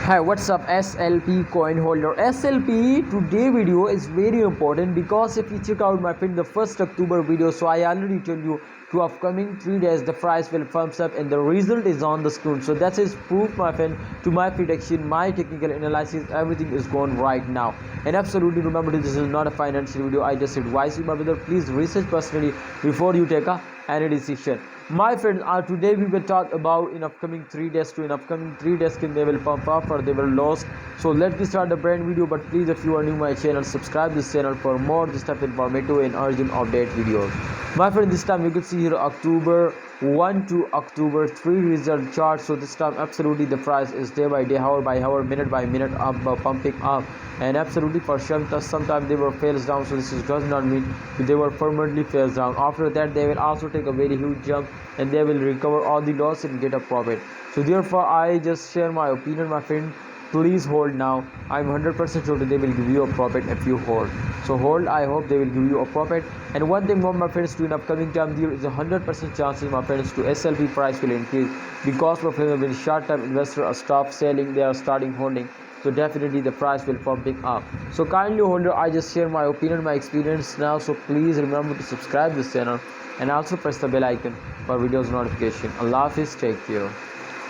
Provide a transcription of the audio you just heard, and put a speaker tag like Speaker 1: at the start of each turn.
Speaker 1: Hi, what's up SLP coin holder? SLP today video is very important because if you check out my friend the 1st October video, so I already told you to upcoming 3 days the price will firms up and the result is on the screen. So that is proof my friend to my prediction, my technical analysis, everything is going right now. And absolutely remember this is not a financial video. I just advise you my brother, please research personally before you take any decision. My friends, today we will talk about in upcoming 3 days can they will pump up or they will lose. So let me start the brand video, but please if you are new my channel, subscribe this channel for more this type of informative and urgent update videos. My friend, this time you can see here October 1 to October 3 result chart. So this time absolutely the price is day by day, hour by hour, minute by minute up, pumping up, and absolutely for sure sometimes they were fails down. So this does not mean they were permanently fails down. After that they will also take a very huge jump and they will recover all the loss and get a profit. So therefore I just share my opinion my friend. Please hold now. I'm 100% sure that they will give you a profit if you hold. So hold, I hope they will give you a profit. And one thing more my friends, to in upcoming time there is a 100% chances my friends to SLP price will increase, because my friends when short term investors stop selling, they are starting holding. So definitely the price will pumping up. So kindly holder, I just share my opinion, my experience now. So please remember to subscribe this channel and also press the bell icon for videos notification. Allah Hafiz, take care.